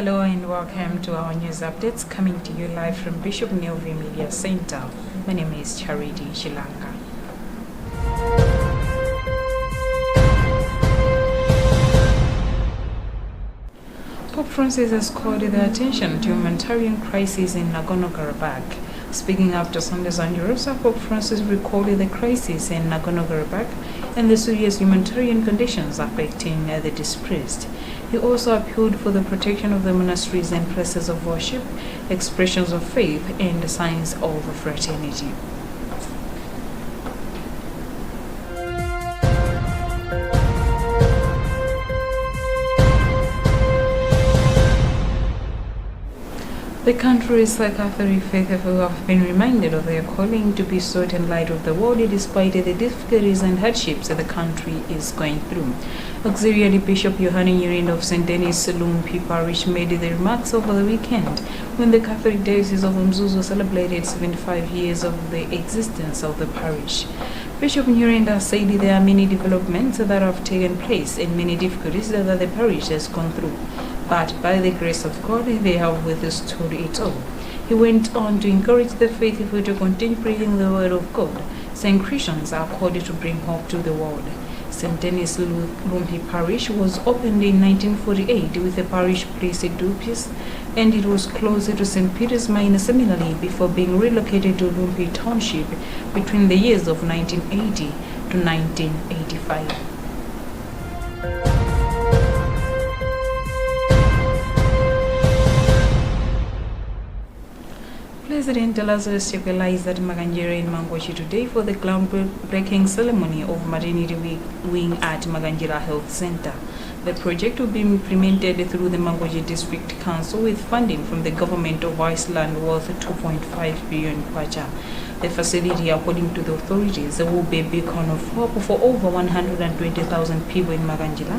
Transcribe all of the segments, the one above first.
Hello and welcome to our news updates coming to you live from Bishop Nelvi Media Center. My name is Charity Shilanga. Pope Francis has called the attention to humanitarian crisis in Nagorno-Karabakh. Speaking after Sunday's Anniversary, Pope Francis recalled the crisis in Nagorno-Karabakh and the serious humanitarian conditions affecting the displaced. He also appealed for the protection of the monasteries and places of worship, expressions of faith, and signs of fraternity. The country's Catholic faithful have been reminded of their calling to be salt and light of the world despite the difficulties and hardships that the country is going through. Auxiliary Bishop Yohani Nyirindo of St. Denis Luntha Parish made the remarks over the weekend when the Catholic Diocese of Mzuzu celebrated 75 years of the existence of the parish. Bishop Nyirindo said there are many developments that have taken place and many difficulties that the parish has gone through, but by the grace of God, they have withstood it all. He went on to encourage the faithful to continue preaching the word of God, saying Christians are called to bring hope to the world. St. Denis Luntha Parish was opened in 1948 with a parish place at Dupius, and it was closer to St. Peter's Minor Seminary before being relocated to Luntha Township between the years of 1980 to 1985. President Lazarus Chakwera at Maganjira in Mangochi today for the groundbreaking ceremony of maternity wing at Maganjira Health Center. The project will be implemented through the Mangochi District Council with funding from the government of Iceland worth 2.5 billion kwacha. The facility, according to the authorities, will be a beacon of hope for over 120,000 people in Maganjira,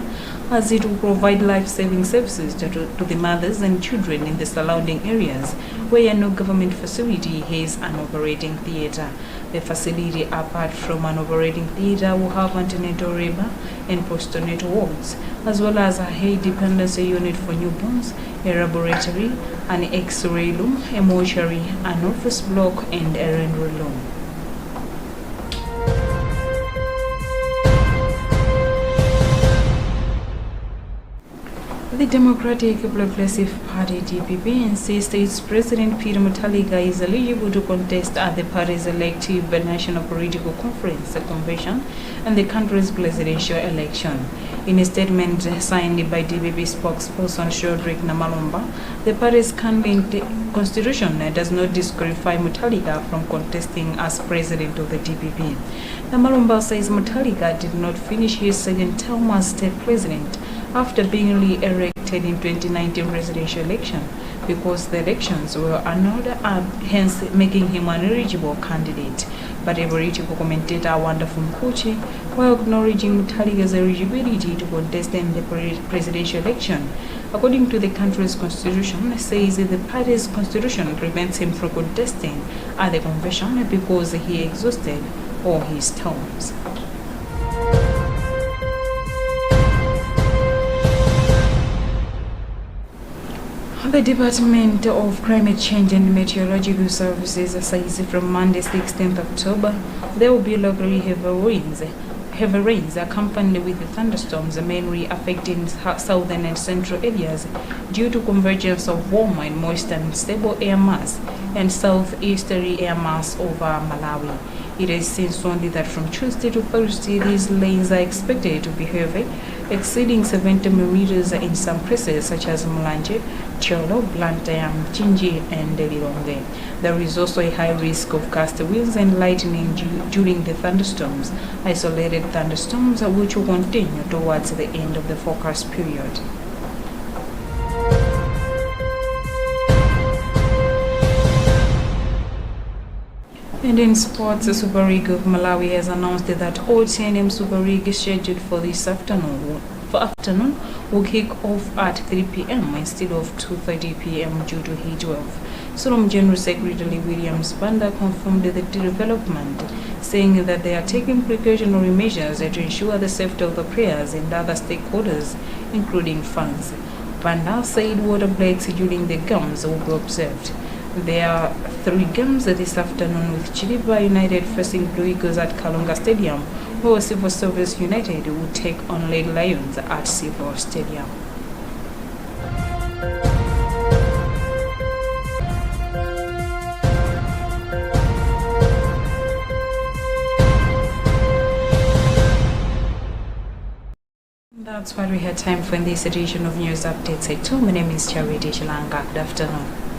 as it will provide life-saving services to the mothers and children in the surrounding areas where no government facility has an operating theatre. The facility, apart from an operating theatre, will have antenatal labor and postnatal wards, as well as a high dependency unit for newborns, a laboratory, an X-ray room, a mortuary, an office block, and a rental room. The Democratic Progressive Party (DPP) insists its President Peter Mutharika is eligible to contest at the party's elective national political conference convention and the country's presidential election. In a statement signed by DPP spokesperson Shodrick Namalomba, the party's constitution does not disqualify Mutharika from contesting as president of the DPP. Namalomba says Mutharika did not finish his second term as state president after being re-elected in 2019 presidential election because the elections were annulled, hence making him an eligible candidate. But a political commentator Wonderful Mkuchi, while acknowledging Mutharika's eligibility to contest in the presidential election, according to the country's constitution, says the party's constitution prevents him from contesting at the convention because he exhausted all his terms. The Department of Climate Change and Meteorological Services says from Monday 16th October, there will be locally heavy rains accompanied with thunderstorms mainly affecting southern and central areas due to convergence of warm and moist and stable air mass and southeasterly air mass over Malawi. It is since only that from Tuesday to Thursday, these rains are expected to be heavy, exceeding 70 millimeters in some places such as Mulanje, Cholo, Luntha, Chinji, and Lilongwe. There is also a high risk of gust winds and lightning during the thunderstorms, isolated thunderstorms which will continue towards the end of the forecast period. And in sports, the Super League of Malawi has announced that all 10 Super League scheduled for this afternoon will kick off at 3 p.m. instead of 2:30 p.m. due to heat wave. Solom General Secretary Williams Banda confirmed the development, saying that they are taking precautionary measures to ensure the safety of the players and other stakeholders, including fans. Banda said water breaks during the games will be observed. There are 3 games this afternoon, with Chiriba United facing Blue Eagles at Kalunga Stadium, while Civil Service United will take on Red Lions at Civil Stadium. That's what we had time for in this edition of News Updates at 2. My name is Charity Shalanga. Good afternoon.